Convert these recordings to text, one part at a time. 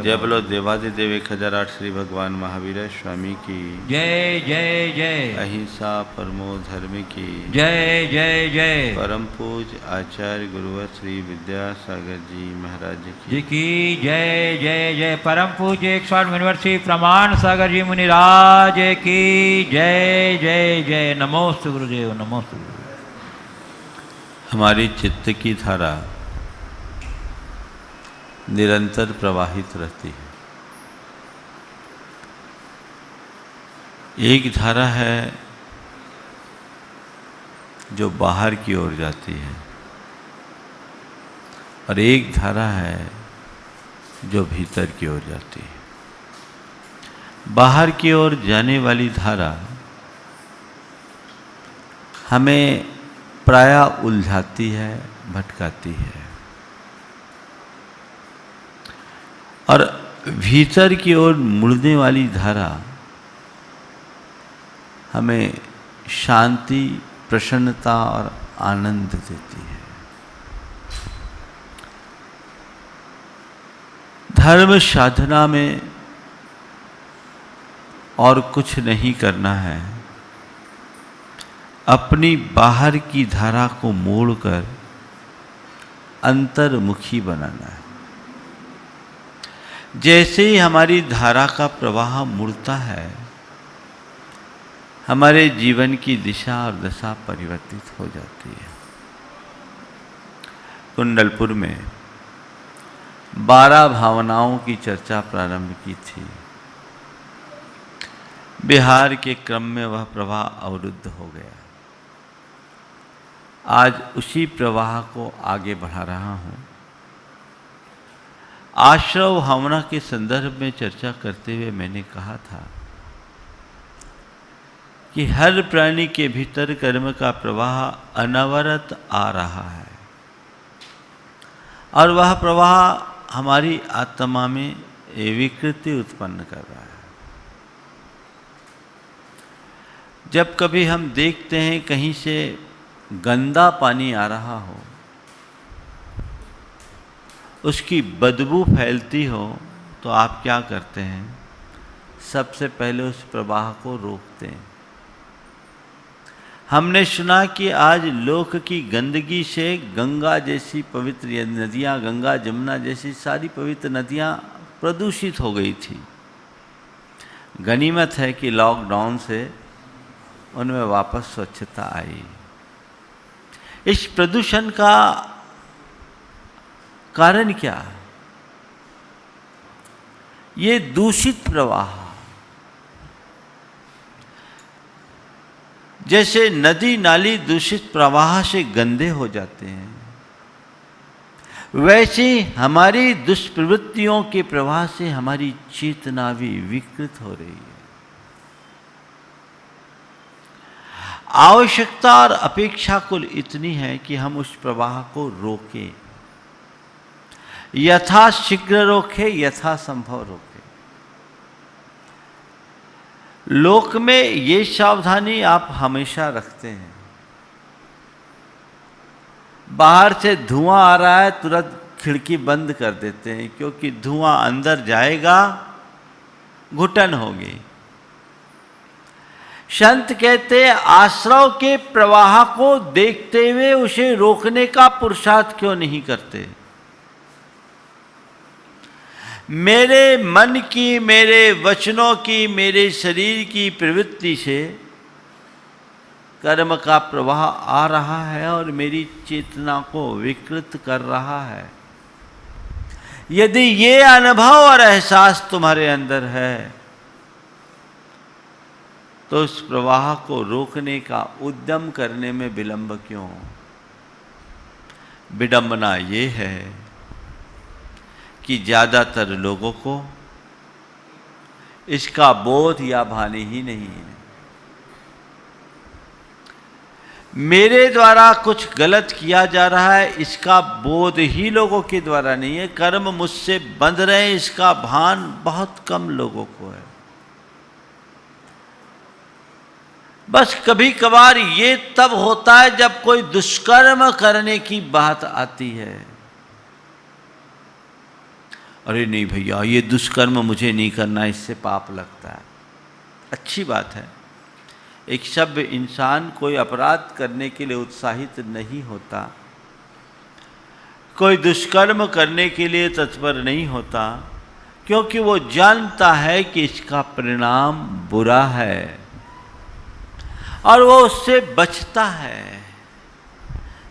जय बोलो देवादिदेव 1008 श्री भगवान महावीर स्वामी की जय जय जय। अहिंसा परमो धर्म की जय जय जय। परम पूज आचार्य गुरुवर श्री विद्यासागर जी महाराज जी की जय जय जय। परम पूज्य 108 यूनिवर्सिटी प्रमाण सागर जी मुनिराज की जय जय जय। नमोस्तु गुरुदेव, नमोस्तु गुरुदेव। हमारी चित्त की धारा निरंतर प्रवाहित रहती है। एक धारा है जो बाहर की ओर जाती है और एक धारा है जो भीतर की ओर जाती है। बाहर की ओर जाने वाली धारा हमें प्रायः उलझाती है, भटकाती है, और भीतर की ओर मुड़ने वाली धारा हमें शांति, प्रसन्नता और आनंद देती है। धर्म साधना में और कुछ नहीं करना है, अपनी बाहर की धारा को मोड़कर अंतर्मुखी बनाना है। जैसे ही हमारी धारा का प्रवाह मुड़ता है, हमारे जीवन की दिशा और दशा परिवर्तित हो जाती है। कुंडलपुर में 12 भावनाओं की चर्चा प्रारंभ की थी। बिहार के क्रम में वह प्रवाह अवरुद्ध हो गया। आज उसी प्रवाह को आगे बढ़ा रहा हूँ। आश्रव भावना के संदर्भ में चर्चा करते हुए मैंने कहा था कि हर प्राणी के भीतर कर्म का प्रवाह अनवरत आ रहा है और वह प्रवाह हमारी आत्मा में विकृति उत्पन्न कर रहा है। जब कभी हम देखते हैं कहीं से गंदा पानी आ रहा हो, उसकी बदबू फैलती हो, तो आप क्या करते हैं? सबसे पहले उस प्रवाह को रोकते हैं। हमने सुना कि आज लोक की गंदगी से गंगा जैसी पवित्र नदियाँ, गंगा जमुना जैसी सारी पवित्र नदियाँ प्रदूषित हो गई थी। गनीमत है कि लॉकडाउन से उनमें वापस स्वच्छता आई। इस प्रदूषण का कारण क्या? ये दूषित प्रवाह, जैसे नदी नाली दूषित प्रवाह से गंदे हो जाते हैं, वैसे हमारी दुष्प्रवृत्तियों के प्रवाह से हमारी चेतना भी विकृत हो रही है। आवश्यकता और अपेक्षा कुल इतनी है कि हम उस प्रवाह को रोकें, यथाशीघ्र रोके, यथासंभव रोके। लोक में ये सावधानी आप हमेशा रखते हैं। बाहर से धुआं आ रहा है, तुरंत खिड़की बंद कर देते हैं, क्योंकि धुआं अंदर जाएगा, घुटन होगी। संत कहते हैं, आश्रव के प्रवाह को देखते हुए उसे रोकने का पुरुषार्थ क्यों नहीं करते? मेरे मन की, मेरे वचनों की, मेरे शरीर की प्रवृत्ति से कर्म का प्रवाह आ रहा है और मेरी चेतना को विकृत कर रहा है। यदि ये अनुभव और एहसास तुम्हारे अंदर है, तो उस प्रवाह को रोकने का उद्यम करने में विलंब क्यों? विडंबना ये है कि ज़्यादातर लोगों को इसका बोध या भान ही नहीं है। मेरे द्वारा कुछ गलत किया जा रहा है, इसका बोध ही लोगों के द्वारा नहीं है। कर्म मुझसे बंध रहे हैं, इसका भान बहुत कम लोगों को है। बस कभी कभार ये तब होता है जब कोई दुष्कर्म करने की बात आती है, अरे नहीं भैया ये दुष्कर्म मुझे नहीं करना, इससे पाप लगता है। अच्छी बात है, एक सभ्य इंसान कोई अपराध करने के लिए उत्साहित नहीं होता, कोई दुष्कर्म करने के लिए तत्पर नहीं होता, क्योंकि वो जानता है कि इसका परिणाम बुरा है और वो उससे बचता है।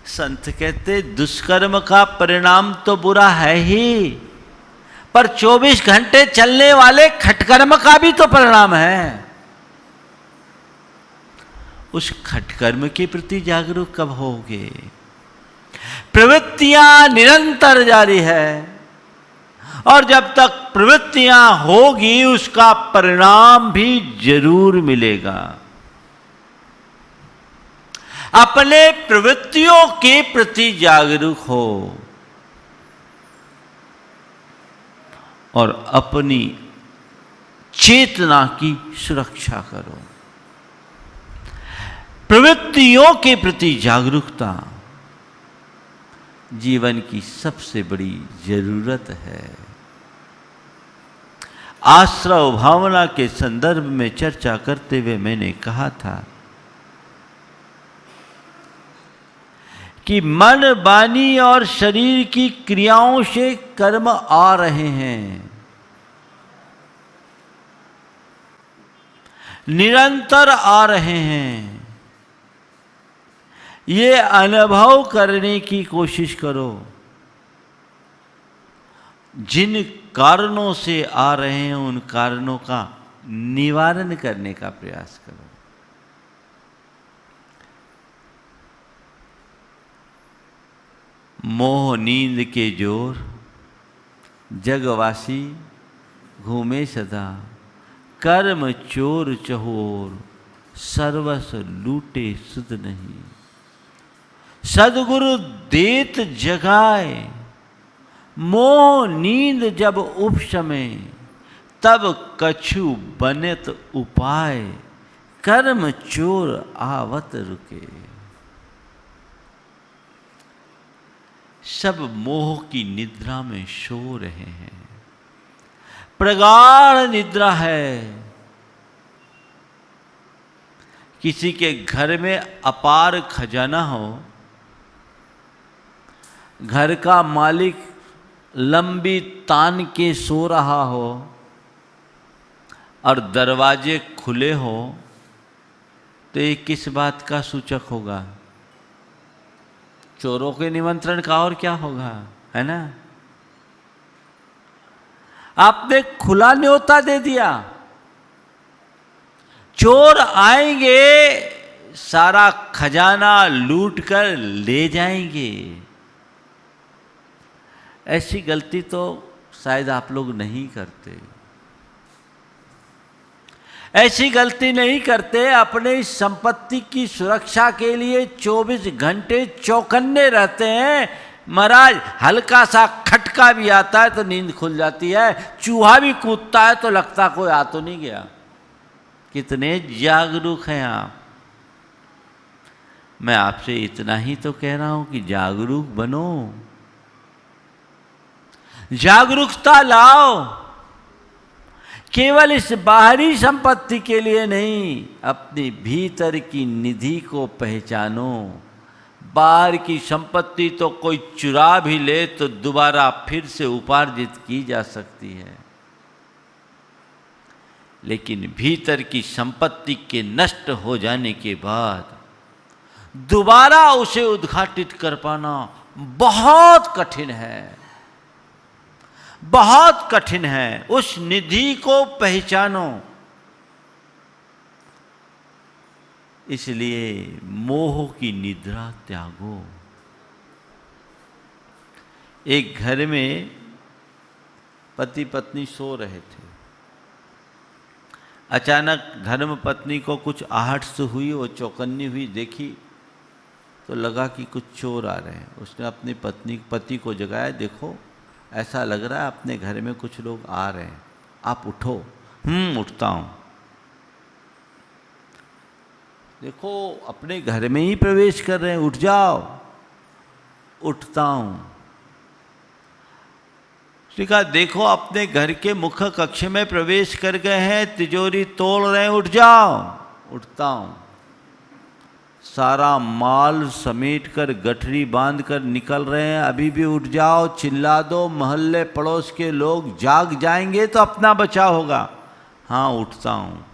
संत कहते दुष्कर्म का परिणाम तो बुरा है ही, पर 24 घंटे चलने वाले खटकर्म का भी तो परिणाम है। उस खटकर्म के प्रति जागरूक कब होगे? प्रवृत्तियां निरंतर जारी है और जब तक प्रवृत्तियां होगी उसका परिणाम भी जरूर मिलेगा। अपने प्रवृत्तियों के प्रति जागरूक हो और अपनी चेतना की सुरक्षा करो। प्रवृत्तियों के प्रति जागरूकता जीवन की सबसे बड़ी जरूरत है। आश्रव भावना के संदर्भ में चर्चा करते हुए मैंने कहा था कि मन, वाणी और शरीर की क्रियाओं से कर्म आ रहे हैं, निरंतर आ रहे हैं। ये अनुभव करने की कोशिश करो। जिन कारणों से आ रहे हैं उन कारणों का निवारण करने का प्रयास करो। मोह नींद के जोर जगवासी घूमे सदा, कर्म चोर चहोर सर्वस लूटे सुध नहीं। सदगुरु देत जगाए मोह नींद जब उपशमे, तब कछु बनत उपाय, कर्म चोर आवत रुके। सब मोह की निद्रा में सो रहे हैं, प्रगाढ़ निद्रा है। किसी के घर में अपार खजाना हो, घर का मालिक लंबी तान के सो रहा हो और दरवाजे खुले हो, तो ये किस बात का सूचक होगा? चोरों के निमंत्रण का और क्या होगा, है ना? आपने खुला न्योता दे दिया, चोर आएंगे, सारा खजाना लूट कर ले जाएंगे। ऐसी गलती तो शायद आप लोग नहीं करते। ऐसी गलती नहीं करते। अपने संपत्ति की सुरक्षा के लिए 24 घंटे चौकन्ने रहते हैं। महाराज हल्का सा खटका भी आता है तो नींद खुल जाती है, चूहा भी कूदता है तो लगता कोई आ तो नहीं गया। कितने जागरूक हैं आप। मैं आपसे इतना ही तो कह रहा हूं कि जागरूक बनो, जागरूकता लाओ। केवल इस बाहरी संपत्ति के लिए नहीं, अपनी भीतर की निधि को पहचानो। बाहर की संपत्ति तो कोई चुरा भी ले तो दोबारा फिर से उपार्जित की जा सकती है, लेकिन भीतर की संपत्ति के नष्ट हो जाने के बाद दोबारा उसे उद्घाटित कर पाना बहुत कठिन है, बहुत कठिन है। उस निधि को पहचानो। इसलिए मोह की निद्रा त्यागो। एक घर में पति पत्नी सो रहे थे। अचानक धर्म पत्नी को कुछ आहट से हुई, वो चौकन्नी हुई, देखी तो लगा कि कुछ चोर आ रहे हैं। उसने अपनी पति को जगाया, देखो ऐसा लग रहा है अपने घर में कुछ लोग आ रहे हैं, आप उठो। उठता हूं। देखो अपने घर में ही प्रवेश कर रहे हैं, उठ जाओ। उठता हूं। उसने कहा देखो अपने घर के मुख्य कक्ष में प्रवेश कर गए हैं, तिजोरी तोड़ रहे हैं, उठ जाओ। उठता हूँ, सारा माल समेट कर गठरी बांध कर निकल रहे हैं, अभी भी उठ जाओ, चिल्ला दो, मोहल्ले पड़ोस के लोग जाग जाएंगे तो अपना बचाव होगा। हाँ उठता हूँ।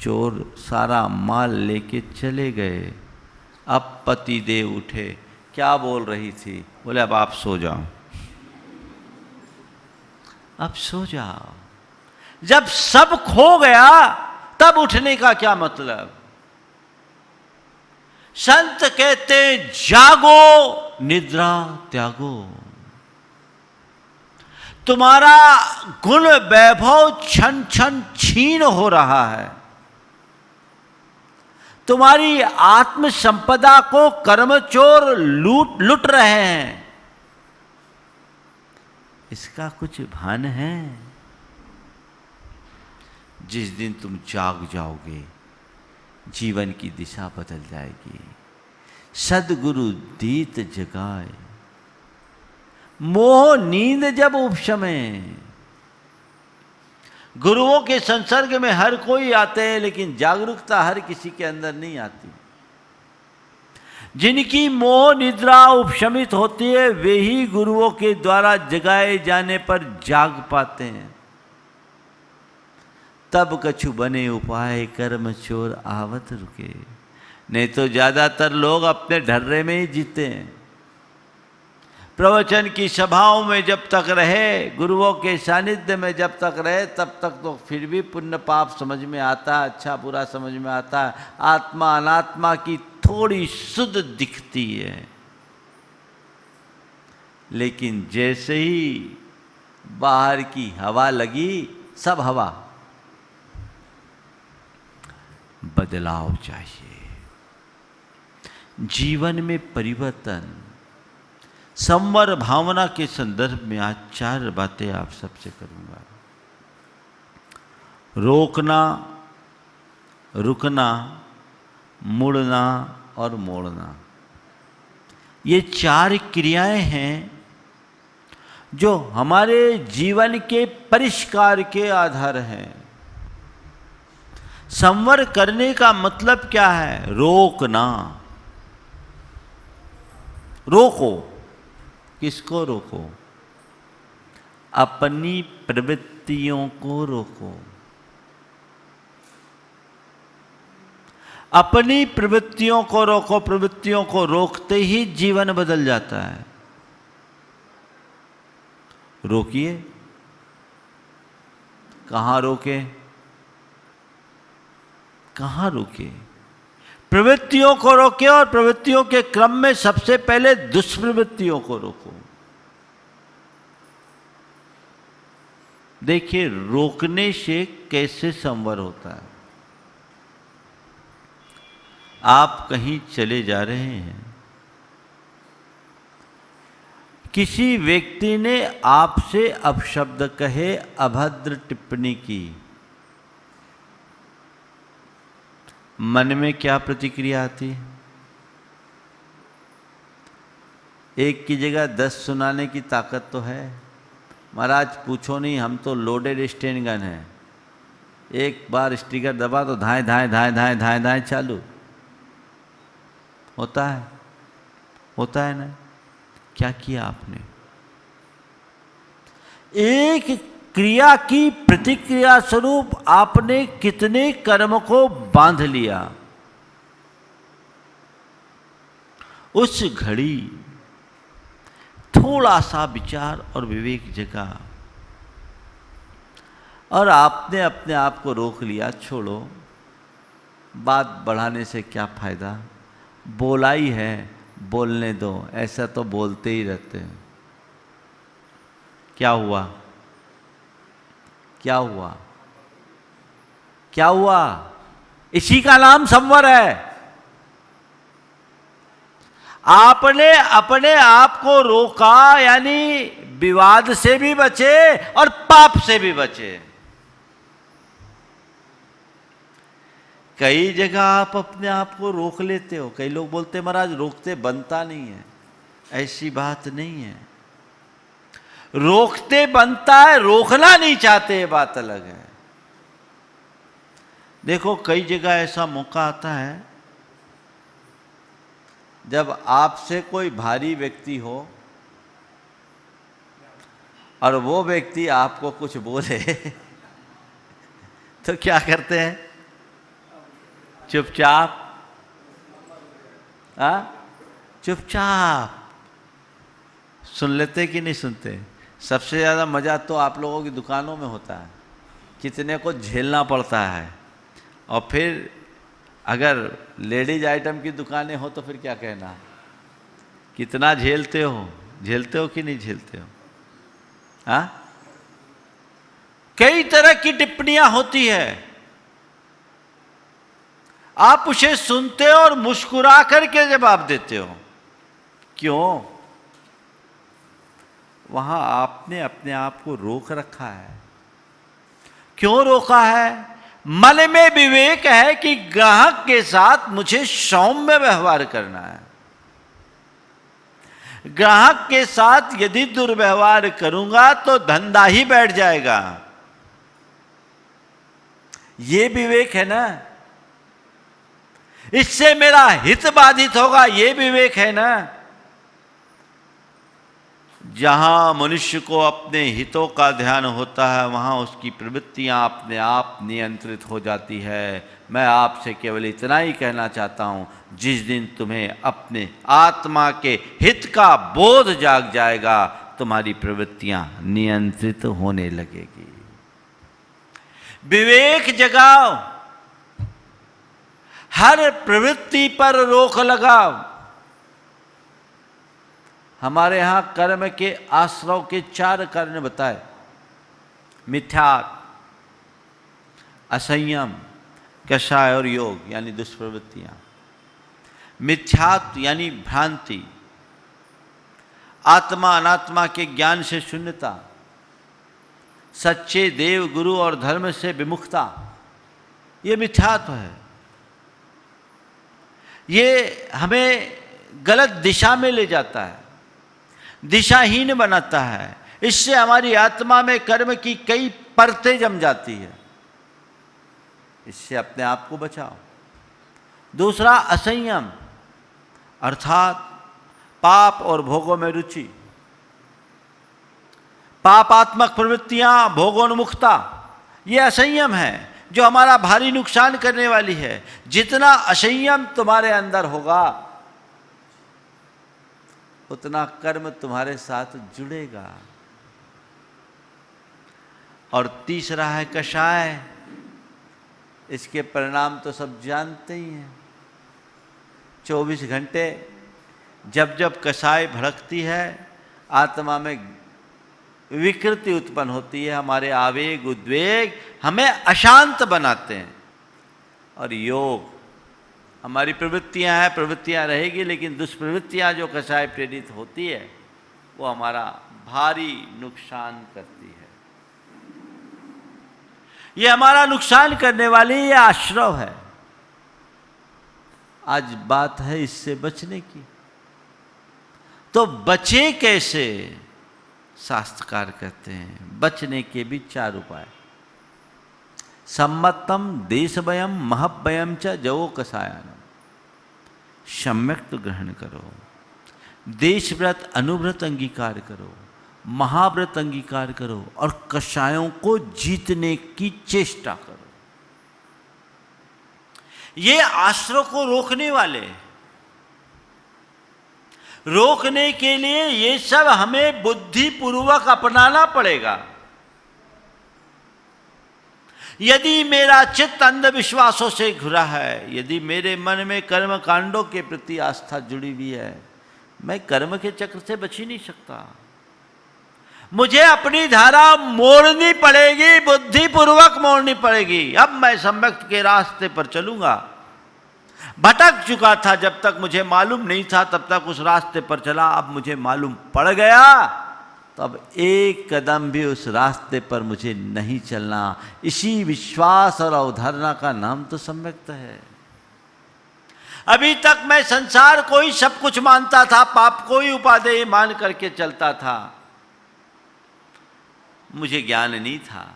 चोर सारा माल लेके चले गए। अब पति देव उठे, क्या बोल रही थी? बोले अब आप सो जाओ, अब सो जाओ। जब सब खो गया तब उठने का क्या मतलब? संत कहते जागो निद्रा त्यागो। तुम्हारा गुण वैभव क्षण क्षण छीन हो रहा है, तुम्हारी आत्म संपदा को कर्मचोर लूट रहे हैं, इसका कुछ भान है? जिस दिन तुम जाग जाओगे जीवन की दिशा बदल जाएगी। सद्गुरु दीत जगाए, मोह नींद जब उपशमे। गुरुओं के संसर्ग में हर कोई आते हैं, लेकिन जागरूकता हर किसी के अंदर नहीं आती। जिनकी मोह निद्रा उपशमित होती है वे ही गुरुओं के द्वारा जगाए जाने पर जाग पाते हैं। तब कछु बने उपाय, कर्म चोर आवत रुके। नहीं तो ज्यादातर लोग अपने ढर्रे में ही जीते हैं। प्रवचन की सभाओं में जब तक रहे, गुरुओं के सानिध्य में जब तक रहे, तब तक तो फिर भी पुण्य पाप समझ में आता है, अच्छा बुरा समझ में आता है, आत्मा अनात्मा की थोड़ी सुध दिखती है। लेकिन जैसे ही बाहर की हवा लगी, सब हवा। बदलाव चाहिए, जीवन में परिवर्तन। संवर भावना के संदर्भ में आज 4 बातें आप सबसे करूंगा। रोकना, रुकना, मुड़ना और मोड़ना। ये 4 क्रियाएं हैं जो हमारे जीवन के परिष्कार के आधार हैं। संवर करने का मतलब क्या है? रोकना। रोको। किसको रोको? अपनी प्रवृत्तियों को रोको। अपनी प्रवृत्तियों को रोको। प्रवृत्तियों को रोकते ही जीवन बदल जाता है। रोकिए। कहाँ रोके? कहाँ रोके? प्रवृत्तियों को रोके, और प्रवृत्तियों के क्रम में सबसे पहले दुष्प्रवृत्तियों को रोको। देखिए रोकने से कैसे संवर होता है। आप कहीं चले जा रहे हैं, किसी व्यक्ति ने आपसे अपशब्द कहे, अभद्र टिप्पणी की, मन में क्या प्रतिक्रिया आती है? एक की जगह 10 सुनाने की ताकत तो है। महाराज पूछो नहीं, हम तो लोडेड स्टेन गन है। एक बार स्टिकर दबा तो धाए धाए धाए धाए धाए धाए चालू होता है। होता है ना? क्या किया आपने? एक क्रिया की प्रतिक्रिया स्वरूप आपने कितने कर्म को बांध लिया। उस घड़ी थोड़ा सा विचार और विवेक जगा और आपने अपने आप को रोक लिया। छोड़ो, बात बढ़ाने से क्या फायदा, बोला ही है, बोलने दो, ऐसा तो बोलते ही रहते हैं। क्या हुआ? क्या हुआ? क्या हुआ? इसी का नाम संवर है। आपने अपने आप को रोका, यानी विवाद से भी बचे और पाप से भी बचे। कई जगह आप अपने आप को रोक लेते हो। कई लोग बोलते महाराज रोकते बनता नहीं है। ऐसी बात नहीं है। रोकते बनता है, रोकना नहीं चाहते, ये बात अलग है। देखो कई जगह ऐसा मौका आता है जब आपसे कोई भारी व्यक्ति हो और वो व्यक्ति आपको कुछ बोले तो क्या करते हैं? चुपचाप, चुपचाप सुन लेते कि नहीं सुनते? सबसे ज़्यादा मज़ा तो आप लोगों की दुकानों में होता है, कितने को झेलना पड़ता है। और फिर अगर लेडीज आइटम की दुकानें हो तो फिर क्या कहना, कितना झेलते हो कि नहीं झेलते हो? हाँ, कई तरह की टिप्पणियां होती है, आप उसे सुनते हो और मुस्कुरा करके जवाब देते हो। क्यों? वहां आपने अपने आप को रोक रखा है। क्यों रोका है? मन में विवेक है कि ग्राहक के साथ मुझे सौम्य व्यवहार करना है। ग्राहक के साथ यदि दुर्व्यवहार करूंगा तो धंधा ही बैठ जाएगा। ये विवेक है ना, इससे मेरा हित बाधित होगा, ये विवेक है ना। जहां मनुष्य को अपने हितों का ध्यान होता है वहां उसकी प्रवृत्तियां अपने आप नियंत्रित हो जाती है। मैं आपसे केवल इतना ही कहना चाहता हूं, जिस दिन तुम्हें अपने आत्मा के हित का बोध जाग जाएगा, तुम्हारी प्रवृत्तियां नियंत्रित होने लगेगी। विवेक जगाओ, हर प्रवृत्ति पर रोक लगाओ। हमारे यहां कर्म के आश्रव के 4 कारण बताए: मिथ्यात्व, असंयम, कषाय और योग यानी दुष्प्रवृत्तियां। मिथ्यात्व यानी भ्रांति, आत्मा अनात्मा के ज्ञान से शून्यता, सच्चे देव गुरु और धर्म से विमुखता, ये मिथ्यात्व है। ये हमें गलत दिशा में ले जाता है, दिशाहीन बनाता है। इससे हमारी आत्मा में कर्म की कई परतें जम जाती है। इससे अपने आप को बचाओ। दूसरा, असंयम अर्थात पाप और भोगों में रुचि, पापात्मक प्रवृत्तियां, भोगोन्मुखता, ये असंयम है जो हमारा भारी नुकसान करने वाली है। जितना असंयम तुम्हारे अंदर होगा उतना कर्म तुम्हारे साथ जुड़ेगा। और तीसरा है कषाय। इसके परिणाम तो सब जानते ही हैं। 24 घंटे जब जब कषाय भड़कती है, आत्मा में विकृति उत्पन्न होती है, हमारे आवेग उद्वेग हमें अशांत बनाते हैं। और योग, हमारी प्रवृत्तियां हैं, प्रवृत्तियां रहेगी, लेकिन दुष्प्रवृत्तियां जो कषाय प्रेरित होती है वो हमारा भारी नुकसान करती है। ये हमारा नुकसान करने वाली ये आश्रव है। आज बात है इससे बचने की। तो बचे कैसे? शास्त्रकार कहते हैं बचने के भी 4 उपाय। सम्मतम देशभयम महभयम च जवो कषायानम। सम्यक तो ग्रहण करो, देशव्रत अनुव्रत अंगीकार करो, महाव्रत अंगीकार करो और कषायों को जीतने की चेष्टा करो। ये आश्रव को रोकने वाले, रोकने के लिए ये सब हमें बुद्धिपूर्वक अपनाना पड़ेगा। यदि मेरा चित्त अंधविश्वासों से घुरा है, यदि मेरे मन में कर्म कांडों के प्रति आस्था जुड़ी हुई है, मैं कर्म के चक्र से बच ही नहीं सकता। मुझे अपनी धारा मोड़नी पड़ेगी, बुद्धिपूर्वक मोड़नी पड़ेगी। अब मैं सम्यक के रास्ते पर चलूंगा। भटक चुका था, जब तक मुझे मालूम नहीं था तब तक उस रास्ते पर चला, अब मुझे मालूम पड़ गया तो अब एक कदम भी उस रास्ते पर मुझे नहीं चलना। इसी विश्वास और अवधारणा का नाम तो सम्यक्त है। अभी तक मैं संसार को ही सब कुछ मानता था, पाप को ही उपादेय मान करके चलता था। मुझे ज्ञान नहीं था।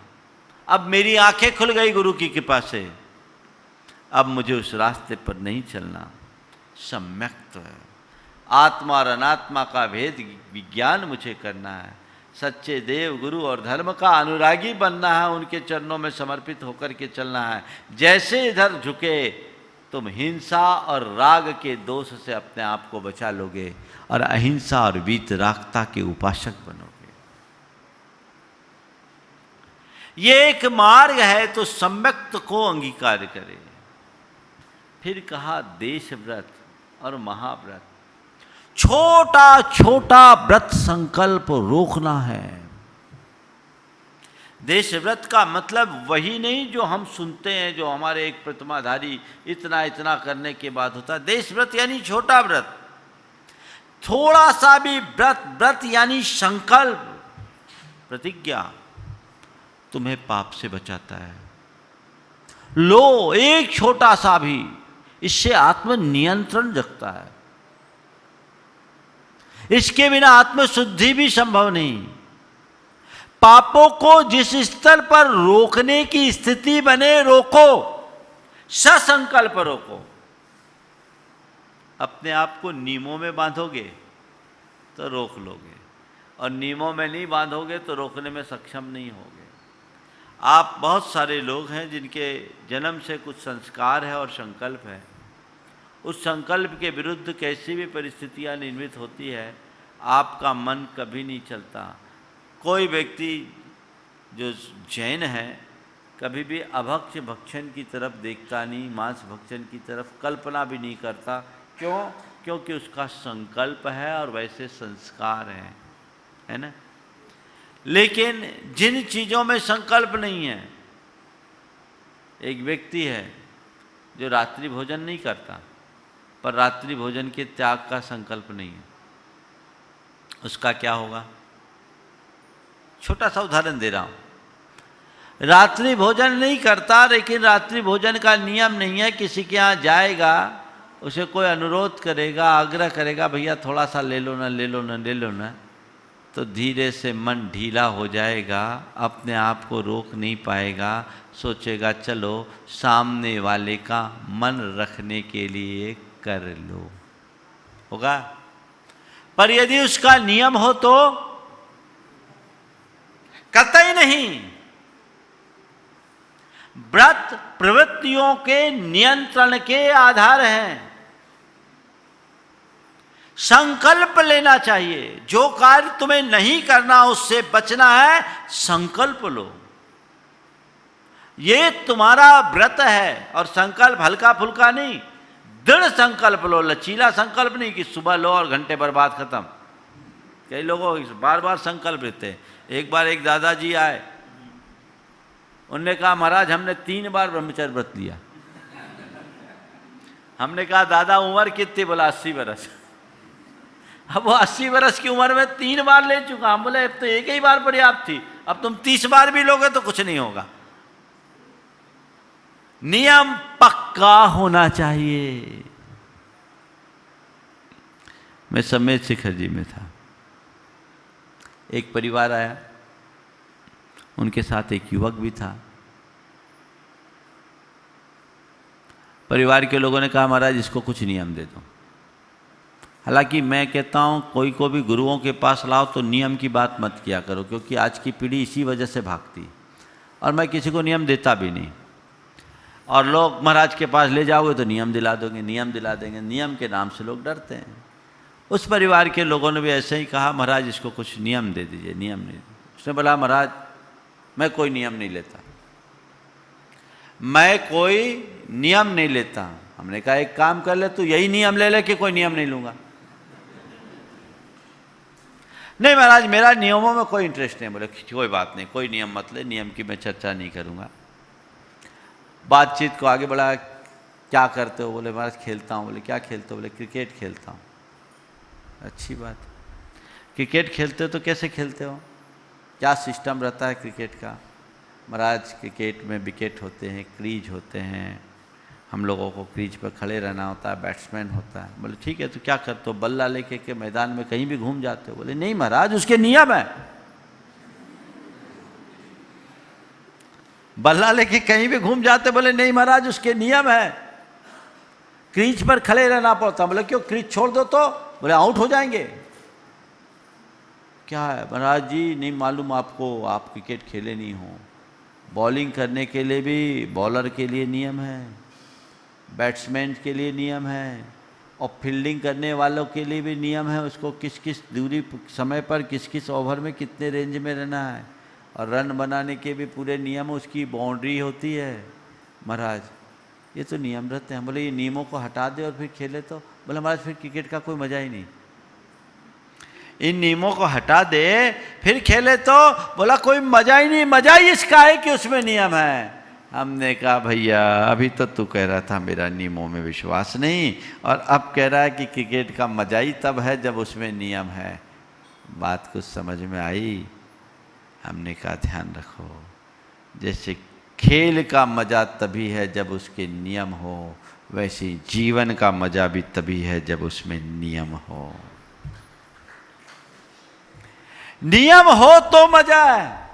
अब मेरी आंखें खुल गई गुरु की कृपा से। अब मुझे उस रास्ते पर नहीं चलना। सम्यक तो है, आत्मा और अनात्मा का भेद विज्ञान मुझे करना है। सच्चे देव गुरु और धर्म का अनुरागी बनना है, उनके चरणों में समर्पित होकर के चलना है। जैसे इधर झुके तुम हिंसा और राग के दोष से अपने आप को बचा लोगे और अहिंसा और वीतरागता के उपासक बनोगे। ये एक मार्ग है, तो सम्यक्त को अंगीकार करे। फिर कहा देश व्रत और महाव्रत। छोटा छोटा व्रत संकल्प रोकना है। देश व्रत का मतलब वही नहीं जो हम सुनते हैं, जो हमारे एक प्रतिमाधारी इतना इतना करने के बाद होता है। देश व्रत यानी छोटा व्रत, थोड़ा सा भी व्रत। व्रत यानी संकल्प, प्रतिज्ञा, तुम्हें पाप से बचाता है। लो एक छोटा सा भी, इससे आत्म नियंत्रण जगता है। इसके बिना आत्मशुद्धि भी संभव नहीं। पापों को जिस स्तर पर रोकने की स्थिति बने रोको, ससंकल्प रोको। अपने आप को नियमों में बांधोगे तो रोक लोगे, और नियमों में नहीं बांधोगे तो रोकने में सक्षम नहीं होगे। आप बहुत सारे लोग हैं जिनके जन्म से कुछ संस्कार है और संकल्प है। उस संकल्प के विरुद्ध कैसी भी परिस्थितियां निर्मित होती है, आपका मन कभी नहीं चलता। कोई व्यक्ति जो जैन है कभी भी अभक्ष्य भक्षण की तरफ देखता नहीं, मांस भक्षण की तरफ कल्पना भी नहीं करता। क्यों? क्योंकि उसका संकल्प है और वैसे संस्कार है ना। लेकिन जिन चीज़ों में संकल्प नहीं है, एक व्यक्ति है जो रात्रि भोजन नहीं करता, पर रात्रि भोजन के त्याग का संकल्प नहीं है, उसका क्या होगा? छोटा सा उदाहरण दे रहा हूं। रात्रि भोजन नहीं करता, लेकिन रात्रि भोजन का नियम नहीं है। किसी के यहाँ जाएगा, उसे कोई अनुरोध करेगा, आग्रह करेगा, भैया थोड़ा सा ले लो ना, ले लो ना, ले लो ना, तो धीरे से मन ढीला हो जाएगा, अपने आप को रोक नहीं पाएगा, सोचेगा चलो सामने वाले का मन रखने के लिए कर लो, होगा। पर यदि उसका नियम हो तो कतई नहीं। व्रत प्रवृत्तियों के नियंत्रण के आधार हैं। संकल्प लेना चाहिए। जो कार्य तुम्हें नहीं करना, उससे बचना है, संकल्प लो। ये तुम्हारा व्रत है, और संकल्प हल्का फुल्का नहीं, दृढ़ संकल्प लो। लचीला संकल्प नहीं कि सुबह लो और घंटे बर्बाद खत्म। कई लोगों बार बार संकल्प लेते हैं। एक बार एक दादाजी आए, उनने कहा महाराज हमने 3 बार ब्रह्मचर्य व्रत लिया। हमने कहा दादा उम्र कितनी? बोला 80 वर्ष। अब वो 80 वर्ष की उम्र में 3 बार ले चुका। हम बोले अब तो एक ही बार पर्याप्त थी, अब तुम 30 बार भी लोगे तो कुछ नहीं होगा। नियम पक्का होना चाहिए। मैं समेत शिखर जी में था, एक परिवार आया, उनके साथ एक युवक भी था। परिवार के लोगों ने कहा महाराज इसको कुछ नियम दे दो। हालांकि मैं कहता हूँ कोई को भी गुरुओं के पास लाओ तो नियम की बात मत किया करो, क्योंकि आज की पीढ़ी इसी वजह से भागती है। और मैं किसी को नियम देता भी नहीं। और लोग महाराज के पास ले जाओगे तो नियम दिला दोगे, नियम दिला देंगे। नियम के नाम से लोग डरते हैं। उस परिवार के लोगों ने भी ऐसे ही कहा महाराज इसको कुछ नियम दे दीजिए, नियम नहीं। उसने बोला महाराज मैं कोई नियम नहीं लेता, मैं कोई नियम नहीं लेता। हमने कहा एक काम कर ले, तू यही नियम ले ले कि कोई नियम नहीं लूंगा। नहीं महाराज मेरा नियमों में कोई इंटरेस्ट नहीं। बोले कोई बात नहीं, कोई नियम मत ले, नियम की मैं चर्चा नहीं करूंगा। बातचीत को आगे बढ़ाया, क्या करते हो? बोले महाराज खेलता हूँ। बोले क्या खेलते हो? बोले क्रिकेट खेलता हूँ। अच्छी बात। क्रिकेट खेलते हो तो कैसे खेलते हो? क्या सिस्टम रहता है क्रिकेट का? महाराज क्रिकेट में विकेट होते हैं, क्रीज होते हैं, हम लोगों को क्रीज पर खड़े रहना होता है, बैट्समैन होता है। बोले ठीक है तो क्या करते हो? बल्ला लेके के मैदान में कहीं भी घूम जाते हो? बोले नहीं महाराज उसके नियम है। बल्ला लेके कहीं भी घूम जाते, बोले नहीं महाराज उसके नियम है, क्रीज पर खड़े रहना पड़ता। बोले क्यों, क्रीज छोड़ दो तो? बोले आउट हो जाएंगे। क्या है महाराज जी, नहीं मालूम आपको, आप क्रिकेट खेले नहीं हो। बॉलिंग करने के लिए भी बॉलर के लिए नियम है, बैट्समैन के लिए नियम है, और फील्डिंग करने वालों के लिए भी नियम है। उसको किस किस दूरी समय पर किस किस ओवर में कितने रेंज में रहना है, और रन बनाने के भी पूरे नियम, उसकी बाउंड्री होती है। महाराज ये तो नियम रहते हैं। बोले ये नियमों को हटा दे और फिर खेले तो? बोले महाराज फिर क्रिकेट का कोई मज़ा ही नहीं। इन नियमों को हटा दे फिर खेले तो? बोला कोई मज़ा ही नहीं। मज़ा ही इसका है कि उसमें नियम है। हमने कहा भैया अभी तो तू कह रहा था मेरा नियमों में विश्वास नहीं, और अब कह रहा है कि क्रिकेट का मज़ा ही तब है जब उसमें नियम है। बात कुछ समझ में आई? हमने कहा ध्यान रखो, जैसे खेल का मज़ा तभी है जब उसके नियम हो, वैसे जीवन का मज़ा भी तभी है जब उसमें नियम हो। नियम हो तो मज़ा है,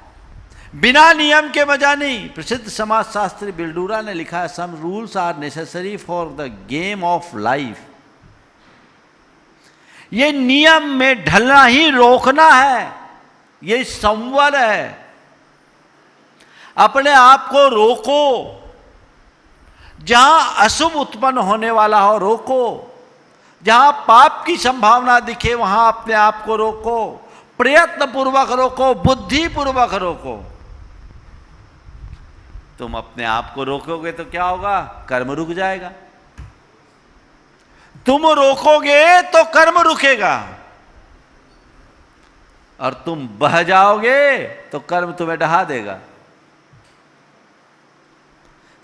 बिना नियम के मजा नहीं। प्रसिद्ध समाज शास्त्री बिल्डूरा ने लिखा है, some rules are necessary for the game of life. ये नियम में ढलना ही रोकना है, ये संवर है। अपने आप को रोको, जहां अशुभ उत्पन्न होने वाला हो रोको, जहां पाप की संभावना दिखे वहां अपने आप को रोको, प्रयत्न पूर्वक रोको, बुद्धि पूर्वक रोको। तुम अपने आप को रोकोगे तो क्या होगा? कर्म रुक जाएगा। तुम रोकोगे तो कर्म रुकेगा, और तुम बह जाओगे तो कर्म तुम्हें डहा देगा।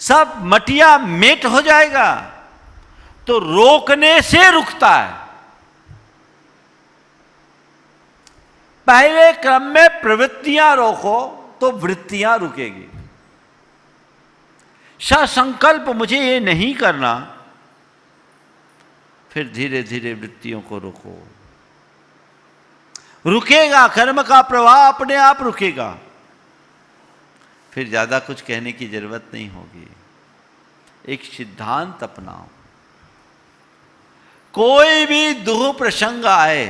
सब मटिया मेट हो जाएगा। तो रोकने से रुकता है। पहले क्रम में प्रवृत्तियां रोको तो वृत्तियां रुकेगी। संकल्प मुझे ये नहीं करना, फिर धीरे धीरे वृत्तियों को रोको, रुकेगा। कर्म का प्रवाह अपने आप रुकेगा, फिर ज्यादा कुछ कहने की जरूरत नहीं होगी। एक सिद्धांत अपनाओ, कोई भी दुख प्रसंग आए,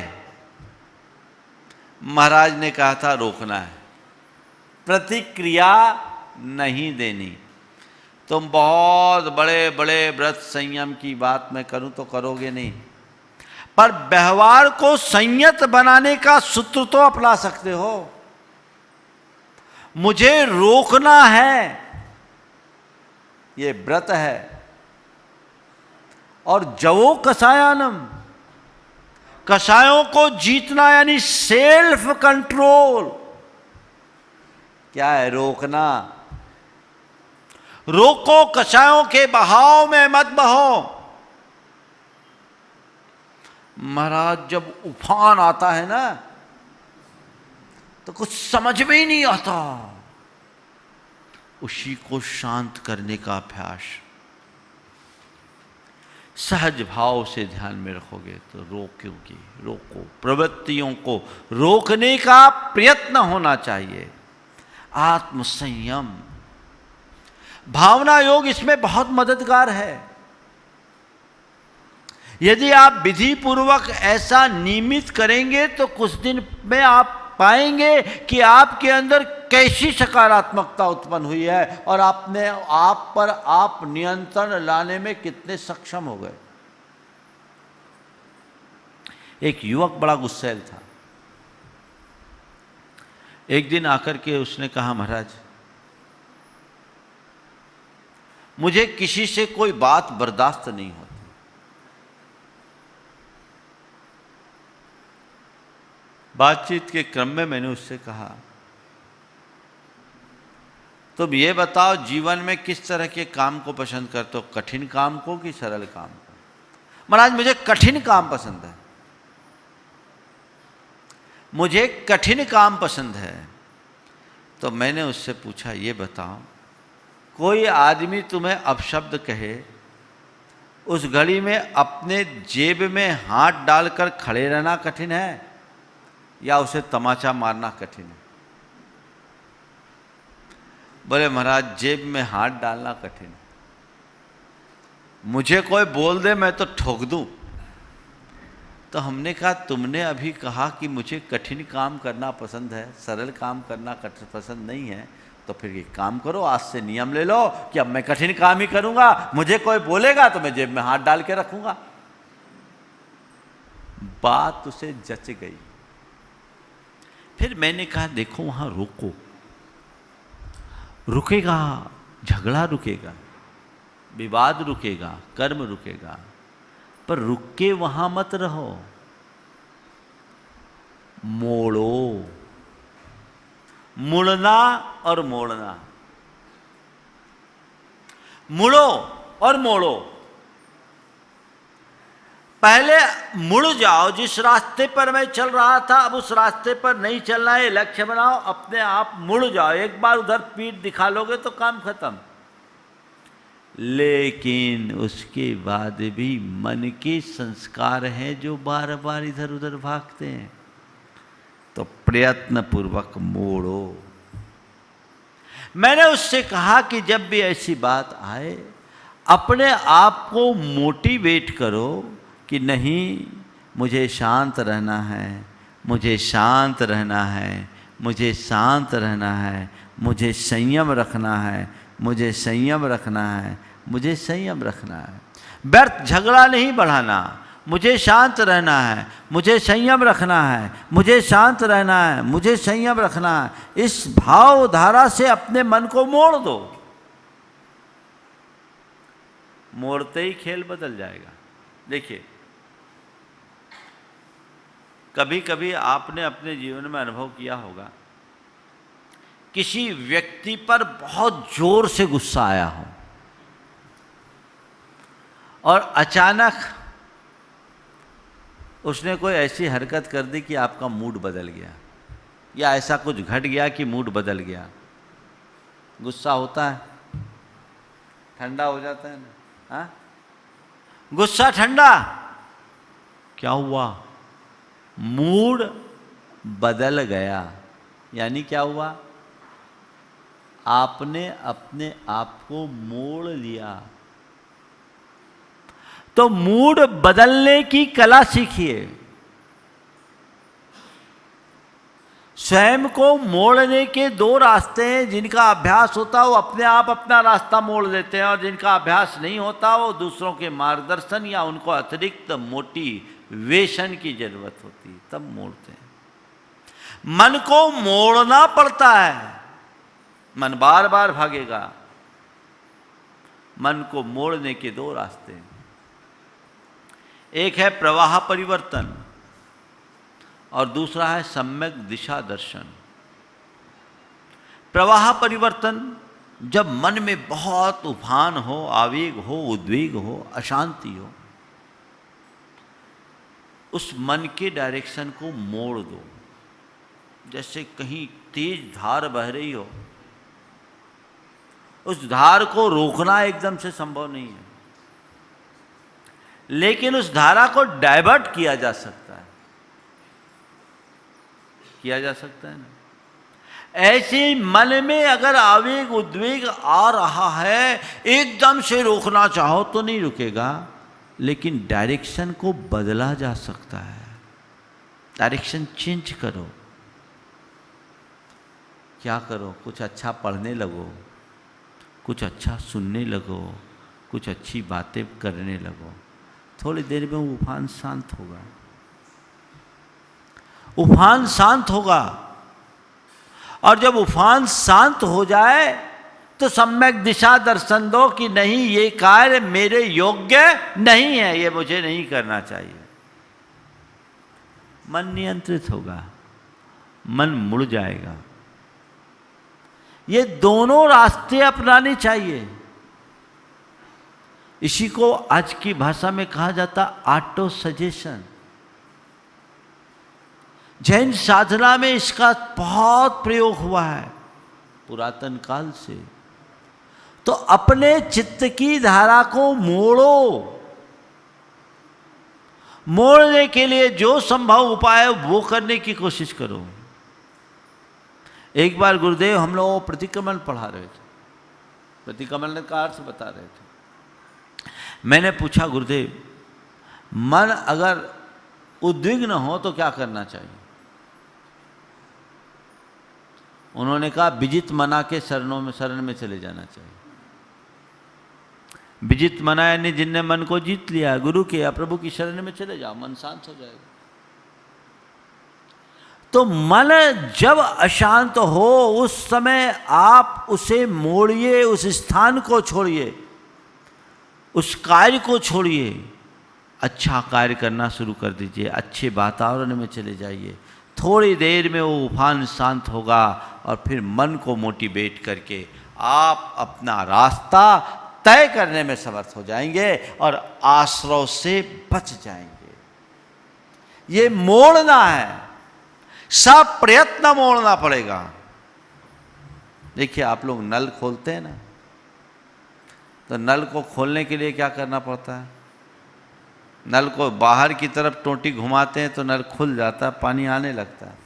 महाराज ने कहा था रोकना है, प्रतिक्रिया नहीं देनी। तुम बहुत बड़े बड़े व्रत संयम की बात मैं करूं तो करोगे नहीं, पर व्यवहार को संयत बनाने का सूत्र तो अपना सकते हो। मुझे रोकना है, ये व्रत है। और जवो कषायानम, कषायों को जीतना यानी सेल्फ कंट्रोल। क्या है? रोकना। रोको, कषायों के बहाव में मत बहो। महाराज जब उफान आता है ना तो कुछ समझ में ही नहीं आता, उसी को शांत करने का अभ्यास। सहज भाव से ध्यान में रखोगे तो रोकोगे। रोको, प्रवृत्तियों को रोकने का प्रयत्न होना चाहिए। आत्मसंयम, भावना योग इसमें बहुत मददगार है। यदि आप विधि पूर्वक ऐसा नियमित करेंगे तो कुछ दिन में आप पाएंगे कि आपके अंदर कैसी सकारात्मकता उत्पन्न हुई है और आपने आप पर आप नियंत्रण लाने में कितने सक्षम हो गए। एक युवक बड़ा गुस्सैल था। एक दिन आकर के उसने कहा, महाराज मुझे किसी से कोई बात बर्दाश्त नहीं होती। बातचीत के क्रम में मैंने उससे कहा, तुम ये बताओ जीवन में किस तरह के काम को पसंद करते हो, कठिन काम को कि सरल काम को? महाराज मुझे कठिन काम पसंद है, मुझे कठिन काम पसंद है। तो मैंने उससे पूछा, ये बताओ कोई आदमी तुम्हें अपशब्द कहे, उस घड़ी में अपने जेब में हाथ डालकर खड़े रहना कठिन है या उसे तमाचा मारना कठिन है? बोले महाराज जेब में हाथ डालना कठिन, मुझे कोई बोल दे मैं तो ठोक दूं। तो हमने कहा तुमने अभी कहा कि मुझे कठिन काम करना पसंद है, सरल काम करना पसंद नहीं है, तो फिर एक काम करो, आज से नियम ले लो कि अब मैं कठिन काम ही करूंगा, मुझे कोई बोलेगा तो मैं जेब में हाथ डाल के रखूंगा। बात उसे जच गई। फिर मैंने कहा देखो वहां रोको, रुकेगा, झगड़ा रुकेगा, विवाद रुकेगा, कर्म रुकेगा, पर रुक के वहां मत रहो, मोड़ो। मुड़ना और मोड़ना, मुड़ो और मोड़ो। पहले मुड़ जाओ, जिस रास्ते पर मैं चल रहा था अब उस रास्ते पर नहीं चलना है, लक्ष्य बनाओ, अपने आप मुड़ जाओ। एक बार उधर पीठ दिखा लोगे तो काम खत्म। लेकिन उसके बाद भी मन के संस्कार हैं जो बार बार इधर उधर भागते हैं, तो प्रयत्न पूर्वक मोड़ो। मैंने उससे कहा कि जब भी ऐसी बात आए अपने आप को मोटिवेट करो कि नहीं, मुझे शांत रहना है, मुझे शांत रहना है, मुझे शांत रहना है, मुझे संयम रखना है, मुझे संयम रखना है, मुझे संयम रखना है। व्यर्थ झगड़ा नहीं बढ़ाना, मुझे शांत रहना है, मुझे संयम रखना है, मुझे शांत रहना है, मुझे संयम रखना है। इस भावधारा से अपने मन को मोड़ दो, मोड़ते ही खेल बदल जाएगा। देखिए, कभी कभी आपने अपने जीवन में अनुभव किया होगा, किसी व्यक्ति पर बहुत जोर से गुस्सा आया हो और अचानक उसने कोई ऐसी हरकत कर दी कि आपका मूड बदल गया, या ऐसा कुछ घट गया कि मूड बदल गया। गुस्सा होता है, ठंडा हो जाता है ना, हाँ? गुस्सा ठंडा, क्या हुआ? मूड बदल गया। यानी क्या हुआ? आपने अपने आप को मोड़ लिया। तो मूड बदलने की कला सीखिए। स्वयं को मोड़ने के दो रास्ते हैं। जिनका अभ्यास होता है वो अपने आप अपना रास्ता मोड़ लेते हैं, और जिनका अभ्यास नहीं होता वो दूसरों के मार्गदर्शन या उनको अतिरिक्त मोटिवेशन की जरूरत होती है, तब मोड़ते हैं। मन को मोड़ना पड़ता है, मन बार बार भागेगा। मन को मोड़ने के दो रास्ते हैं, एक है प्रवाह परिवर्तन और दूसरा है सम्यक दिशा दर्शन। प्रवाह परिवर्तन, जब मन में बहुत उफान हो, आवेग हो, उद्वेग हो, अशांति हो, उस मन के डायरेक्शन को मोड़ दो। जैसे कहीं तेज धार बह रही हो, उस धार को रोकना एकदम से संभव नहीं है, लेकिन उस धारा को डाइवर्ट किया जा सकता है, किया जा सकता है ना। ऐसे मन में अगर आवेग उद्वेग आ रहा है, एकदम से रोकना चाहो तो नहीं रुकेगा, लेकिन डायरेक्शन को बदला जा सकता है। डायरेक्शन चेंज करो। क्या करो? कुछ अच्छा पढ़ने लगो, कुछ अच्छा सुनने लगो, कुछ अच्छी बातें करने लगो। थोड़ी देर में उफान शांत होगा, उफान शांत होगा। और जब उफान शांत हो जाए तो सम्यक दिशा दर्शन दो कि नहीं, ये कार्य मेरे योग्य नहीं है, ये मुझे नहीं करना चाहिए। मन नियंत्रित होगा, मन मुड़ जाएगा। ये दोनों रास्ते अपनाने चाहिए। इसी को आज की भाषा में कहा जाता ऑटो सजेशन। जैन साधना में इसका बहुत प्रयोग हुआ है पुरातन काल से। तो अपने चित्त की धारा को मोड़ो। मोड़ने के लिए जो संभव उपाय है वो करने की कोशिश करो। एक बार गुरुदेव हम लोग प्रतिक्रमण पढ़ा रहे थे, प्रतिकमल का अर्थ बता रहे थे। मैंने पूछा गुरुदेव, मन अगर उद्विग्न हो तो क्या करना चाहिए? उन्होंने कहा विजित मना के शरण में चले जाना चाहिए। विजित मना यानी जिनने मन को जीत लिया, गुरु के या प्रभु की शरण में चले जाओ, मन शांत हो जाएगा। तो मन जब अशांत हो उस समय आप उसे मोड़िए, उस स्थान को छोड़िए, उस कार्य को छोड़िए, अच्छा कार्य करना शुरू कर दीजिए, अच्छे वातावरण में चले जाइए। थोड़ी देर में वो उफान शांत होगा और फिर मन को मोटिवेट करके आप अपना रास्ता तय करने में समर्थ हो जाएंगे और आश्रय से बच जाएंगे। ये मोड़ना है, सब प्रयत्न मोड़ना पड़ेगा। देखिए आप लोग नल खोलते हैं ना, तो नल को खोलने के लिए क्या करना पड़ता है? नल को बाहर की तरफ टोंटी घुमाते हैं तो नल खुल जाता है, पानी आने लगता है।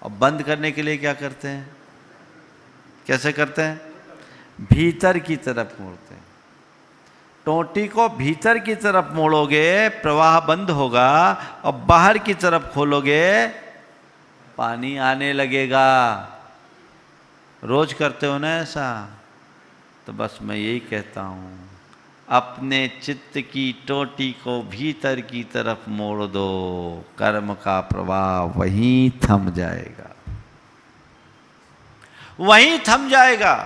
और बंद करने के लिए क्या करते हैं? कैसे करते हैं? भीतर की तरफ मोड़ते हैं। टोंटी को भीतर की तरफ मोड़ोगे, प्रवाह बंद होगा, और बाहर की तरफ खोलोगे, पानी आने लगेगा। रोज करते हो ना ऐसा? तो बस मैं यही कहता हूँ, अपने चित्त की टोटी को भीतर की तरफ मोड़ दो, कर्म का प्रवाह वहीं थम जाएगा, वहीं थम जाएगा।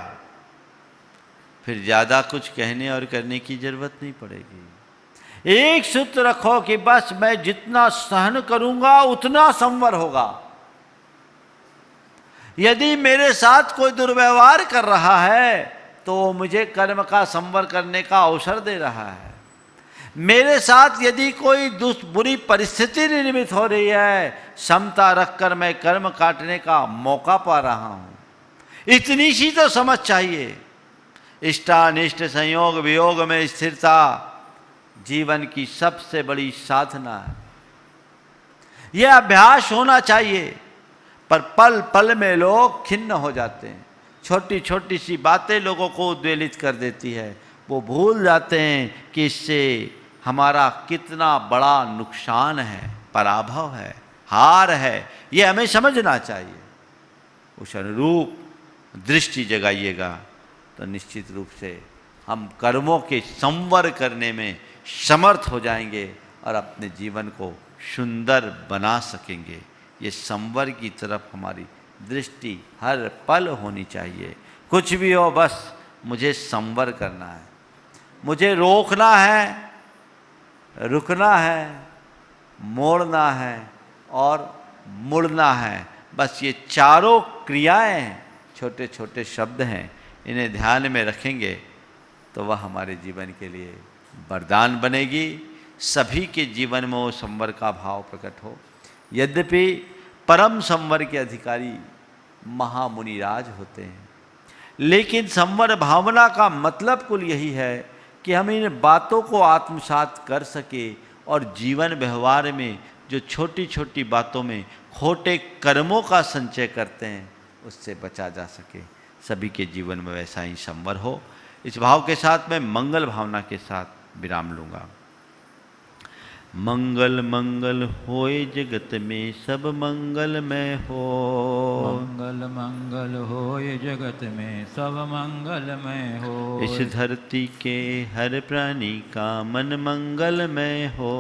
फिर ज्यादा कुछ कहने और करने की जरूरत नहीं पड़ेगी। एक सूत्र रखो कि बस मैं जितना सहन करूंगा उतना संवर होगा। यदि मेरे साथ कोई दुर्व्यवहार कर रहा है तो मुझे कर्म का संवर करने का अवसर दे रहा है। मेरे साथ यदि कोई बुरी परिस्थिति निर्मित हो रही है, क्षमता रखकर मैं कर्म काटने का मौका पा रहा हूं। इतनी सी तो समझ चाहिए। इष्टानिष्ट संयोग वियोग में स्थिरता जीवन की सबसे बड़ी साधना है। यह अभ्यास होना चाहिए। पर पल पल में लोग खिन्न हो जाते हैं। छोटी छोटी सी बातें लोगों को उद्वेलित कर देती है। वो भूल जाते हैं कि इससे हमारा कितना बड़ा नुकसान है, पराभव है, हार है। ये हमें समझना चाहिए। उस अनुरूप दृष्टि जगाइएगा तो निश्चित रूप से हम कर्मों के संवर करने में समर्थ हो जाएंगे और अपने जीवन को सुंदर बना सकेंगे। ये संवर की तरफ हमारी दृष्टि हर पल होनी चाहिए। कुछ भी हो, बस मुझे संवर करना है, मुझे रोकना है, रुकना है, मोड़ना है और मुड़ना है। बस ये चारों क्रियाएं हैं, छोटे छोटे शब्द हैं। इन्हें ध्यान में रखेंगे तो वह हमारे जीवन के लिए वरदान बनेगी। सभी के जीवन में वो संवर का भाव प्रकट हो। यद्यपि परम संवर के अधिकारी महामुनिराज होते हैं, लेकिन संवर भावना का मतलब कुल यही है कि हम इन बातों को आत्मसात कर सके और जीवन व्यवहार में जो छोटी छोटी बातों में खोटे कर्मों का संचय करते हैं उससे बचा जा सके। सभी के जीवन में वैसा ही संवर हो। इस भाव के साथ मैं मंगल भावना के साथ विराम लूँगा। मंगल मंगल होए जगत में सब मंगलमय हो। मंगल मंगल होए जगत में सब मंगलमय हो। इस धरती के हर प्राणी का मन मंगलमय हो।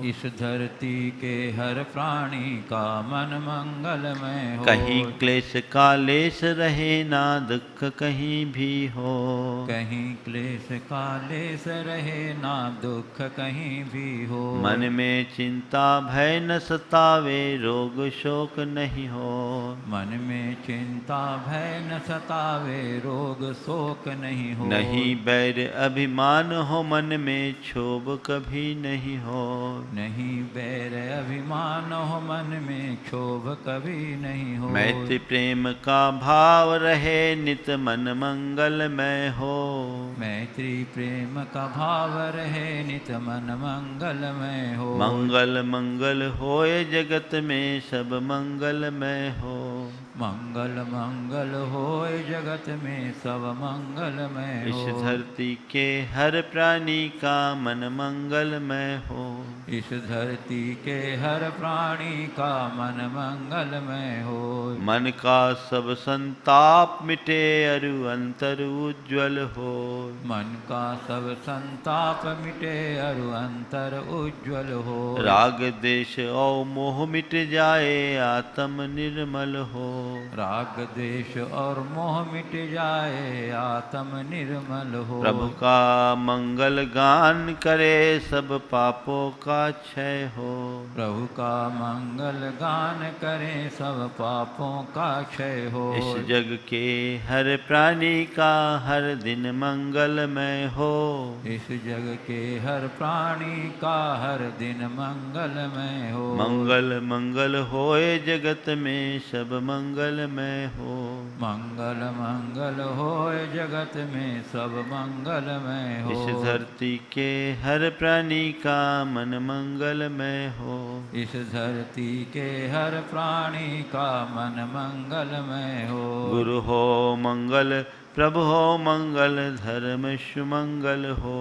इस धरती के हर प्राणी का मन मंगलमय हो। कहीं क्लेश कालेश रहे ना दुख कहीं भी हो। कहीं क्लेश कालेश रहे ना दुख कहीं भी हो। मन में चिंता भय न सतावे रोग शोक नहीं हो। मन में चिंता भय न सतावे रोग शोक नहीं हो। नहीं बैर अभिमान हो मन में क्षोभ कभी नहीं हो। नहीं बैर अभिमान हो मन में क्षोभ कभी नहीं हो। मैत्री प्रेम का भाव रहे नित मन मंगलमय हो। मैत्री प्रेम का भाव रहे नित मन मंगलमय हो। मंगल मंगल होए जगत में सब मंगलमय हो। मंगल मंगल होए जगत में सब मंगलमय इस हो। धरती के हर प्राणी का मन मंगलमय हो। इस धरती के हर प्राणी का मन मंगलमय हो। मन का सब संताप मिटे अरु अंतर उज्ज्वल हो। मन का सब संताप मिटे अरु अंतर उज्ज्वल हो। राग देश और मोह मिट जाए आत्म निर्मल हो। राग द्वेष और मोह मिट जाए आत्म निर्मल हो। प्रभु का मंगल गान करे सब पापों का क्षय हो। प्रभु का मंगल गान करें सब पापों का क्षय हो। इस जग के हर प्राणी का हर दिन मंगलमय हो। इस जग के हर प्राणी का हर दिन मंगलमय हो। मंगल मंगल होए जगत में सब मंगलमय हो। मंगल मंगल होए जगत में सब मंगलमय हो। इस धरती के हर प्राणी का मन मंगलमय हो। इस धरती के हर प्राणी का मन मंगलमय हो। गुरु हो मंगल प्रभु हो मंगल धर्म सुमंगल हो।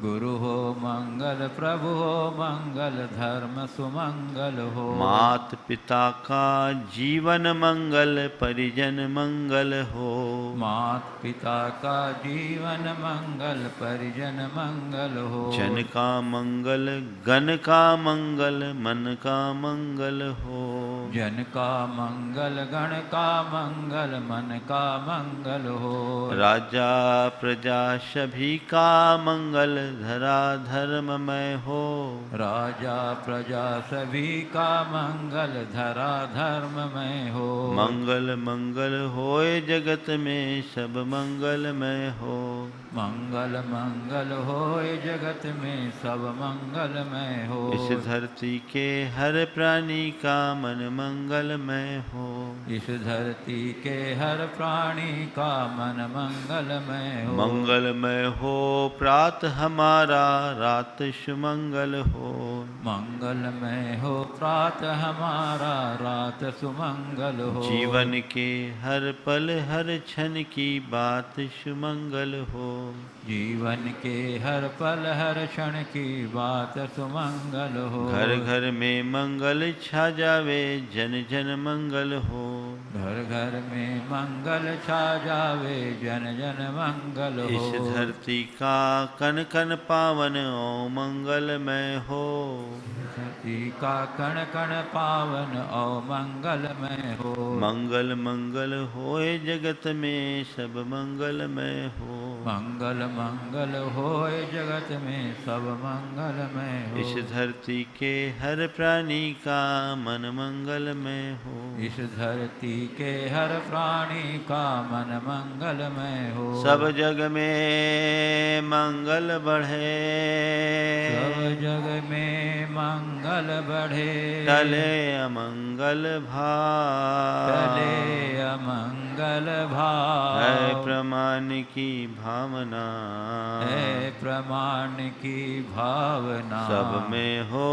गुरु हो मंगल प्रभु हो मंगल धर्म सुमंगल हो। मात पिता का जीवन मंगल परिजन मंगल हो। मात पिता का जीवन मंगल परिजन मंगल हो। जन का मंगल गण का मंगल मन का मंगल हो। जन का मंगल गण का मंगल मन का मंगल हो। राजा प्रजा सभी का मंगल धरा धर्ममय हो। राजा प्रजा सभी का मंगल धरा धर्ममय हो। मंगल मंगल होए जगत में सब मंगलमय हो। मंगल मंगल होए जगत में सब मंगलमय हो। इस धरती के हर प्राणी का मन मंगलमय हो। इस धरती के हर प्राणी का मन मंगलमय हो। मंगलमय हो प्रात हमारा रात सुमंगल हो। मंगलमय हो प्रात हमारा रात सुमंगल हो। जीवन के हर पल हर क्षण की बात सुमंगल हो। जीवन के हर पल हर क्षण की बात सुमंगल हो। घर घर में मंगल छा जावे जन जन मंगल हो। घर घर में मंगल छा जावे जन जन मंगल हो। इस धरती का कन कन पावन ओ मंगलमय हो। धरती का कण कण पावन और मंगलमय हो। मंगल मंगल होए जगत में सब मंगलमय हो। मंगल मंगल होए जगत में सब मंगलमय हो। इस धरती के हर प्राणी का मन मंगलमय हो। इस धरती के हर प्राणी का मन मंगलमय हो। सब जग में मंगल बढ़े। सब जग में मंगल बढ़े। टले अमंगल भाव। टले अमंगल भाव। है प्रमाण की भावना। है प्रमाण की भावना। सब में हो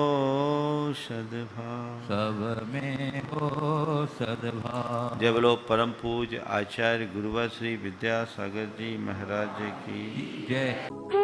सद्भाव। सब में हो सद्भाव। जय बोलो परम पूज्य आचार्य गुरुवर श्री विद्यासागर जी महाराज की जय।